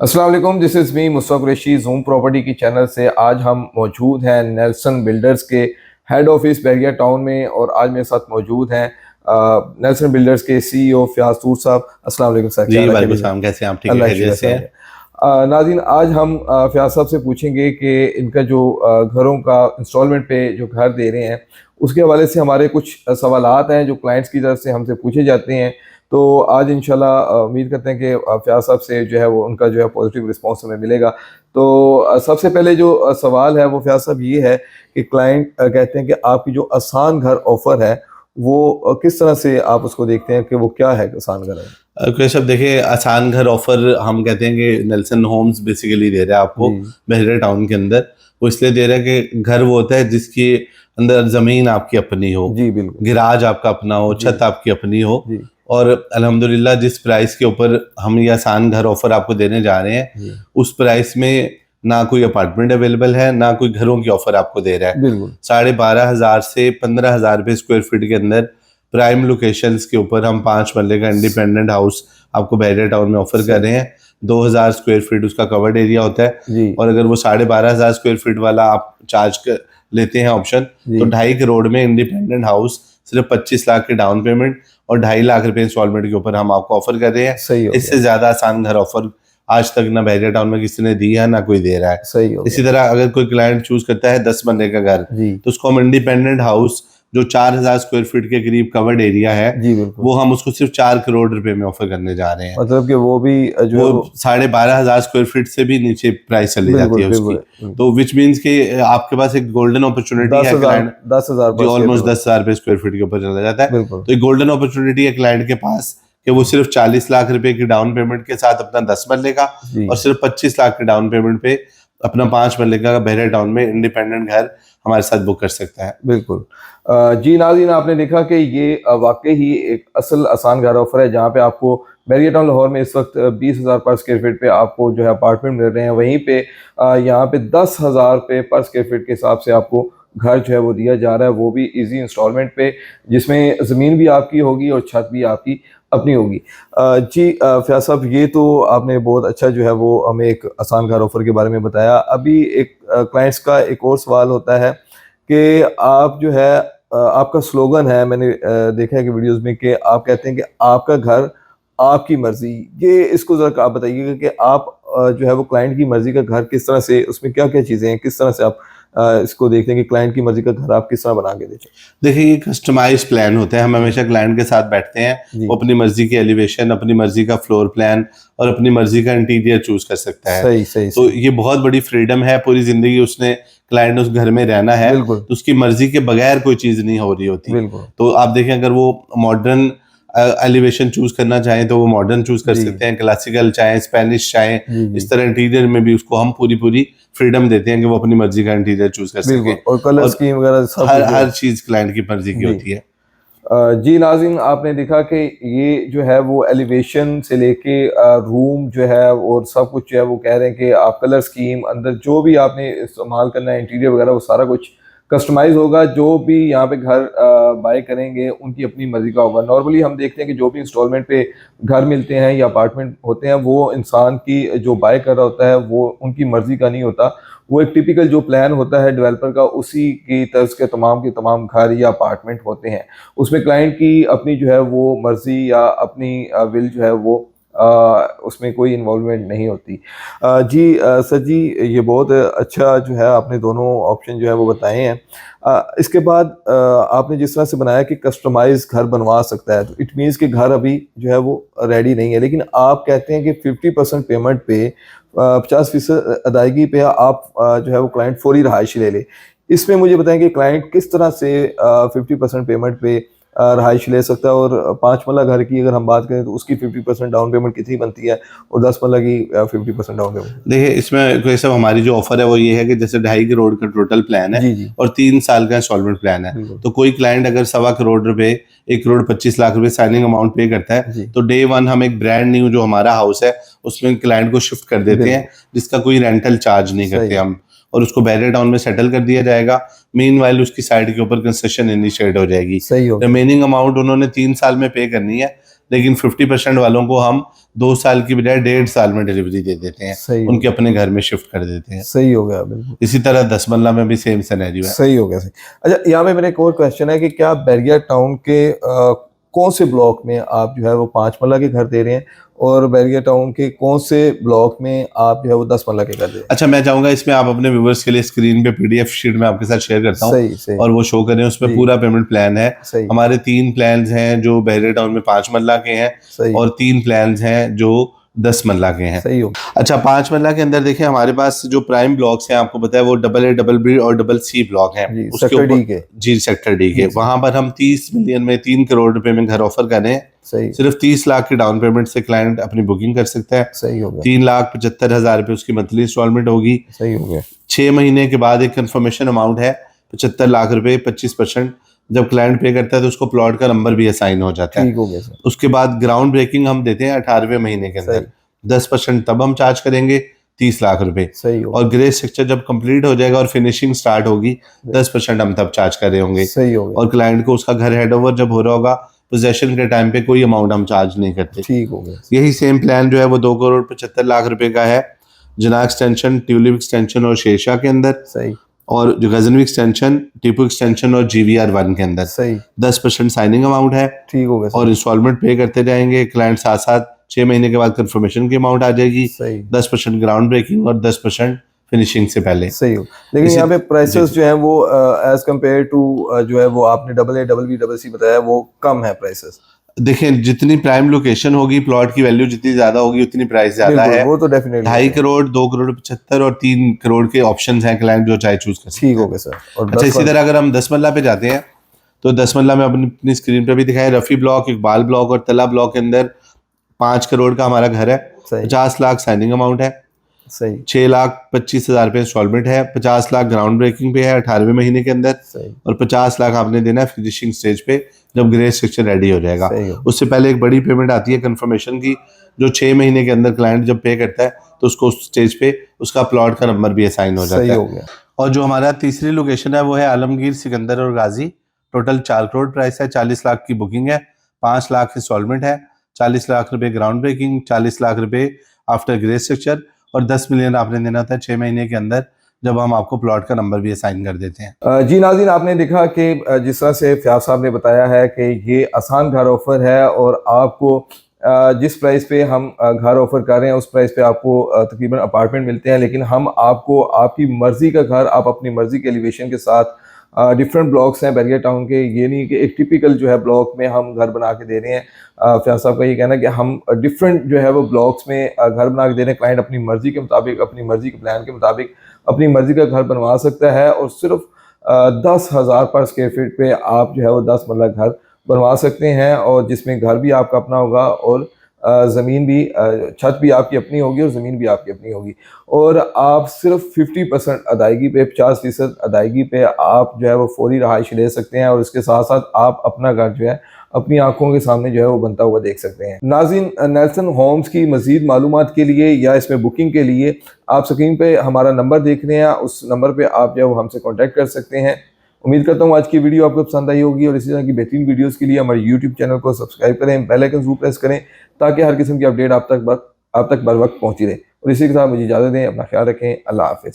अस्सलाम वालेकुम, this is me Mustafa Qureshi zoom property की चैनल से। आज हम मौजूद हैं नेल्सन बिल्डर्स के हेड ऑफिस बहरिया टाउन में और आज मेरे साथ मौजूद हैं नेल्सन बिल्डर्स के सीईओ फ़याज़ साहब। अस्सलाम वालेकुम सर, जी क्या हाल है? वालेकुम सलाम। कैसे हैं आप? ठीक है, अल्लाह का खैरियत शुक्र से सर। हैं? नाज़रीन, आज हम फ़याज़ साहब से पूछेंगे कि इनका जो घरों का इंस्टॉलमेंट पे जो घर दे रहे हैं, उसके हवाले से हमारे कुछ सवालात हैं जो क्लाइंट्स की तरफ से हमसे पूछे जाते हैं। तो आज इंशाल्लाह उम्मीद करते हैं कि फ़याज़ साहब से जो है वो उनका जो है पॉजिटिव रिस्पॉन्स हमें मिलेगा। तो सबसे पहले जो सवाल है वो फ़याज़ साहब ये है कि क्लाइंट कहते हैं कि आपकी जो आसान घर ऑफ़र है, वो किस तरह से आप उसको देखते हैं कि वो क्या है आसान घर है? कैशव देखिए, आसान घर ऑफर हम कहते हैं कि नेल्सन होम्स बेसिकली दे रहा है आपको जी, बहरे टाउन के अंदर। वो इसलिए दे रहा है कि घर वो होता है जिसके अंदर ज़मीन आपकी अपनी हो, जी बिल्कुल। गिराज आपका अपना हो, जी, छत आपकी अपनी हो। जी, और अल्हम्दुलिल्लाह जिस प्राइस के ऊपर हम ये आसान घर ऑफर आपको देने जा रहे हैं, जी, उस प्राइस में ना कोई अपार्टमेंट अवेलेबल है, ना कोई घरों की ऑफर आपको दे रहा है। बिल्कुल। 12,500 से 15,000 रुपये स्क्वायर फीट के अंदर प्राइम लोकेशंस के ऊपर हम 5 मरले का इंडिपेंडेंट हाउस आपको बहरिया टाउन में ऑफर कर सही। रहे हैं। 2,000 स्क्वायर फीट उसका कवर्ड एरिया होता है। जी, और अगर वो 12,500 स्क्वायर फीट वाला आप चार्ज कर लेते हैं ऑप्शन, तो जी, 2.5 करोड़ में इंडिपेंडेंट हाउस सिर्फ 25 लाख के डाउन पेमेंट और 2.5 लाख रुपए इंस्टॉलमेंट के ऊपर हम आपको ऑफर कर रहे हैं। सही हो इससे गया, ज्यादा आसान घर ऑफर आज तक ना बहरिया टाउन में किसी ने दिया ना कोई दे रहा है। सही हो इसी गया। तरह अगर कोई क्लाइंट चूज करता है 10 मरले का घर, जी, तो उसको हम इंडिपेंडेंट हाउस जो 4,000 स्क्वायर फीट के करीब कवर्ड एरिया है, जी बिल्कुल। वो हम उसको सिर्फ 4 करोड़ रुपए में ऑफर करने जा रहे हैं। मतलब कि वो भी जो वो है वो 12,500 स्क्वायर फीट से भी नीचे प्राइस चली जाती बिल्कुल, है उसकी। बिल्कुल। तो विच मीन्स कि आपके पास एक गोल्डन अपॉर्चुनिटी है 10,000 क्लाइंट 10,000 पर जो स्क्वायर ऑलमोस्ट फीट। 10,000 रुपये स्क्वायर फीट के ऊपर चला जाता है। बिल्कुल। तो एक गोल्डन अपॉर्चुनिटी है क्लाइंट के पास कि वो सिर्फ 40 लाख रुपए की डाउन पेमेंट के साथ अपना 10 मरले का जी, और सिर्फ 25 लाख के डाउन पेमेंट पे अपना 5 मरले का बहरे टाउन में इंडिपेंडेंट घर हमारे साथ बुक कर सकता है। बिल्कुल। जी नाज़रीन, आपने देखा कि ये वाक़ई ही एक असल आसान घर ऑफ़र है जहाँ पे आपको बैरियर टाउन लाहौर में इस वक़्त 20,000 पर स्क्वायर फीट पे आपको जो है अपार्टमेंट मिल रहे हैं। वहीं पे यहाँ पे 10,000 रुपए पर स्क्वायर फीट के हिसाब से आपको घर जो है वो दिया जा रहा है, वो भी ईज़ी इंस्टॉलमेंट पे, जिसमें ज़मीन भी आपकी होगी और छत भी आपकी अपनी होगी। जी फ़याज़ साहब, ये तो आपने बहुत अच्छा जो है वो हमें एक आसान घर ऑफ़र के बारे में बताया। अभी एक क्लाइंट्स का एक और सवाल होता है कि आप जो है आपका स्लोगन है, मैंने देखा है कि वीडियोज़ में, कि आप कहते हैं कि आपका घर आपकी मर्ज़ी। ये इसको ज़रा आप बताइएगा कि आप जो है वो क्लाइंट की मर्ज़ी का घर किस तरह से, उसमें क्या-क्या चीज़ें हैं, किस तरह से आप इसको देखते हैं कि क्लाइंट की मर्ज़ी का घर आप किस तरह बना के देते हैं? देखिए, ये कस्टमाइज प्लान होते हैं। हम हमेशा क्लाइंट के साथ बैठते हैं। जी, वो अपनी मर्जी की एलिवेशन, अपनी मर्जी का फ्लोर प्लान और अपनी मर्जी का इंटीरियर चूज कर सकता है। सही, सही, तो सही। ये बहुत बड़ी फ्रीडम है। पूरी जिंदगी उसने क्लाइंट उस घर में रहना है, बिल्कुल, तो उसकी मर्जी के बगैर कोई चीज नहीं हो रही होती। बिल्कुल। तो आप देखें, अगर वो मॉडर्न एलिवेशन चूज करना चाहें तो वो मॉडर्न चूज कर जी, सकते हैं, क्लासिकल चाहें, स्पेनिश चाहें। जी, जी। इस तरह इंटीरियर में भी उसको हम पूरी पूरी फ्रीडम देते हैं कि वो अपनी मर्जी का इंटीरियर चूज कर सके। बिल्कुल, और कलर और स्कीम वगैरह सब हर कुछ जो है। हर चीज क्लाइंट की मर्जी की जी। होती है। जी नाज़रीन, आपने देखा कि ये जो है वो एलिवेशन से लेके रूम जो है और सब कुछ जो है वो कह रहे हैं कि आप कलर स्कीम अंदर जो भी आपने इस्तेमाल करना है, इंटीरियर वगैरह, वो सारा कुछ कस्टमाइज़ होगा। जो भी यहाँ पे घर बाय करेंगे उनकी अपनी मर्ज़ी का होगा। नॉर्मली हम देखते हैं कि जो भी इंस्टॉलमेंट पे घर मिलते हैं या अपार्टमेंट होते हैं, वो इंसान की जो बाय कर रहा होता है वो उनकी मर्ज़ी का नहीं होता। वो एक टिपिकल जो प्लान होता है डेवलपर का, उसी की तर्ज के तमाम घर या अपार्टमेंट होते हैं। उसमें क्लाइंट की अपनी जो है वो मर्ज़ी या अपनी विल जो है वो उसमें कोई इन्वॉल्वमेंट नहीं होती। जी सर जी, ये बहुत अच्छा जो है आपने दोनों ऑप्शन जो है वो बताए हैं। इसके बाद आपने जिस तरह से बनाया कि कस्टमाइज़ घर बनवा सकता है, तो इट मीन्स कि घर अभी जो है वो रेडी नहीं है, लेकिन आप कहते हैं कि 50% पेमेंट पे 50% अदायगी पे आप जो है वो क्लाइंट फौरी रहायश ले ले। इसमें मुझे बताएं कि क्लाइंट किस तरह से 50% पेमेंट पे रहायश ले सकता है, और 5 मरला घर की अगर हम बात करें तो उसकी 50% डाउन पेमेंट कितनी बनती है, और 10 मरला की 50% डाउन पेमेंट? देखिए, इसमें कोई सब हमारी जो ऑफर है वो ये है कि जैसे 2.5 करोड़ का टोटल प्लान है जी, जी, और 3 साल का इंस्टॉलमेंट प्लान है। बिल्कुल। तो कोई क्लाइंट अगर 1.25 करोड़ रुपए, 1,25 लाख रुपए साइनिंग अमाउंट पे करता है, जी, तो डे वन हम एक ब्रांड न्यू जो हमारा हाउस है उसमें क्लाइंट को शिफ्ट कर देते बिल्कुल, हैं, जिसका कोई रेंटल चार्ज नहीं करते सही, हम। और उसको बैरियर टाउन में सेटल कर दिया जाएगा। मीनवाइल उसकी साइड के ऊपर कंस्ट्रक्शन इनिशिएट हो जाएगी। सही हो गया। रिमेनिंग अमाउंट उन्होंने 3 साल में पे करनी है। लेकिन 50% वालों को हम 2 साल की बजाय 1.5 साल में डिलीवरी दे देते हैं, सही उनके अपने घर में शिफ्ट कर देते हैं। सही हो गया, बिल्कुल इसी तरह 10 मरला में भी सेम सिनेरियो है। सही हो गया, सही। अच्छा, यहाँ पे मेरा एक और क्वेश्चन है कि क्या बैरिया टाउन के कौन से ब्लॉक में आप जो है वो 5 मरला के घर दे रहे हैं, और बैरिया टाउन के कौन से ब्लॉक में आप जो है वो 10 मरला के घर दे रहे हैं? अच्छा, मैं चाहूंगा इसमें आप अपने व्यूवर्स के लिए स्क्रीन पे पीडीएफ शीट में आपके साथ शेयर करता हूँ सही सही और वो शो करें, उसमें जी। पूरा पेमेंट प्लान है। सही हमारे 3 प्लान्स हैं जो बहरे टाउन में 5 मरला के हैं, सही और 3 प्लान्स हैं जो 10 मरला के हैं। सही हो अच्छा, 5 मरला के अंदर देखिए हमारे पास जो प्राइम ब्लॉक्स हैं, आपको पता है वो AA, BB और CC ब्लॉक हैं। जी, उसके सेक्टर डी ऊपर के। जी, सेक्टर डी के, जी, जी। वहां पर हम 30 मिलियन में 3 करोड़ रुपए में घर ऑफर कर रहे हैं। सही सिर्फ 30 लाख के डाउन पेमेंट से क्लाइंट अपनी बुकिंग कर सकता है। सही हो गया, 3,75,000 रुपए उसकी मंथली इंस्टॉलमेंट होगी। सही हो गया। 6 महीने के बाद एक कंफर्मेशन अमाउंट है 75 लाख रुपए, 25%। जब क्लाइंट पे करता है तो उसको प्लॉट का नंबर भी असाइन हो जाता है। ठीक हो गया सर। उसके बाद ग्राउंड ब्रेकिंग हम देते हैं 18वें महीने के अंदर। 10% तब हम चार्ज करेंगे 30 लाख रुपए, सही हो और ग्रे स्ट्रक्चर जब कंप्लीट हो जाएगा और फिनिशिंग स्टार्ट होगी 10% हम तब चार्ज कर रहे होंगे। सही हो गया, और क्लाइंट को उसका घर हैंड ओवर जब हो रहा होगा, पोजेशन के टाइम पे कोई अमाउंट हम चार्ज नहीं करते। ठीक हो गया। यही सेम प्लान जो है वो 2 करोड़ 75 लाख रुपए का है, जना एक्सटेंशन, ट्यूलिप एक्सटेंशन और शेरशाह के अंदर, सही और जो गजनवी एक्सटेंशन, टीपू एक्सटेंशन और GVR 1 के अंदर। सही 10% साइनिंग अमाउंट है, ठीक हो गया सर। और इंस्टॉलमेंट पे करते जाएंगे। क्लाइंट साथ साथ 6 महीने के बाद कंफर्मेशन की अमाउंट आ जाएगी। सही 10% ग्राउंड ब्रेकिंग और 10% फिनिशिंग से पहले। सही हो। लेकिन यहाँ पे प्राइसेस जो है वो एज कम्पेयर टू जो है वो आपने AA, BB, CC बताया, वो कम है प्राइसेस। देखें, जितनी प्राइम लोकेशन होगी, प्लॉट की वैल्यू जितनी ज्यादा होगी, उतनी प्राइस ज्यादा है। वो तो डेफिनेटली 2.5 करोड़, 2 करोड़ 75 और 3 करोड़ के ऑप्शंस हैं, क्लाइंट जो चाहे चूज कर सकते ठीक हैं। हो गया सर। और अच्छा, इसी तरह अगर हम 10 मरला पे जाते हैं तो 10 मरला में अपनी स्क्रीन पे भी दिखाए, रफी ब्लॉक, इकबाल ब्लॉक और तला ब्लॉक के अंदर 5 करोड़ का हमारा घर है। सही 50 लाख साइनिंग अमाउंट है, सही 6,25,000 रुपए इंस्टॉलमेंट है, 50 लाख ग्राउंड ब्रेकिंग पे है 18वें महीने के अंदर, सही और 50 लाख आपने देना है फिनिशिंग स्टेज पे जब ग्रे स्ट्रक्चर रेडी हो जाएगा। सही हो। उससे पहले एक बड़ी पेमेंट आती है कंफर्मेशन की, जो 6 महीने के अंदर क्लाइंट जब पे करता है तो उसको उस स्टेज पे उसका प्लॉट का नंबर भी असाइन हो जाता सही है। हो गया। और जो हमारा तीसरी लोकेशन है वो है आलमगीर, सिकंदर और गाजी। टोटल 4 करोड़ प्राइस है, 40 लाख की बुकिंग है, 5 लाख इंस्टॉलमेंट है, 40 लाख रुपए ग्राउंड ब्रेकिंग, 40 लाख रुपए आफ्टर ग्रे स्ट्रक्चर, और 10 मिलियन आपने देना था 6 महीने के अंदर जब हम आपको प्लॉट का नंबर भी असाइन कर देते हैं। जी नाज़रीन, आपने देखा कि जिस तरह से फयाज साहब ने बताया है कि ये आसान घर ऑफर है, और आपको जिस प्राइस पे हम घर ऑफर कर रहे हैं उस प्राइस पे आपको तकरीबन अपार्टमेंट मिलते हैं, लेकिन हम आपको आपकी मर्ज़ी का घर, आप अपनी मर्ज़ी के एलिवेशन के साथ डिफरेंट ब्लॉक्स हैं बैरिया टाउन के, ये नहीं कि एक टिपिकल जो है ब्लॉक में हम घर बना के दे रहे हैं। फयाज साहब का ये कहना है कि हम डिफरेंट जो है वो ब्लॉक्स में घर बना के दे रहे हैं। क्लाइंट अपनी मर्ज़ी के मुताबिक, अपनी मर्ज़ी के प्लान के मुताबिक अपनी मर्ज़ी का घर बनवा सकता है, और सिर्फ 10,000 पर स्क्वायर फीट पे आप जो है वो 10 मरला घर बनवा सकते हैं, और जिसमें घर भी आपका अपना होगा, और ज़मीन भी, छत भी आपकी अपनी होगी और ज़मीन भी आपकी अपनी होगी, और आप सिर्फ 50% अदायगी पे, 50% अदायगी पे आप जो है वो फौरी रहाइश ले सकते हैं, और इसके साथ साथ आप अपना घर जो है अपनी आंखों के सामने जो है वो बनता हुआ देख सकते हैं। नाज़रीन, नेल्सन होम्स की मज़ीद मालूमात के लिए या इसमें बुकिंग के लिए आप स्क्रीन पे हमारा नंबर देख रहे हैं, उस नंबर पे आप जो है वो हमसे कॉन्टैक्ट कर सकते हैं। उम्मीद करता हूँ आज की वीडियो आपको पसंद आई होगी, और इसी तरह की बेहतरीन वीडियोस के लिए हमारे यूट्यूब चैनल को सब्सक्राइब करें, बेल आइकन जरूर प्रेस करें, ताकि हर किस्म की अपडेट आप तक बर वक्त पहुँची रहे। और इसी के साथ मुझे इजाज़त दें, अपना ख्याल रखें, अल्लाह हाफिज़।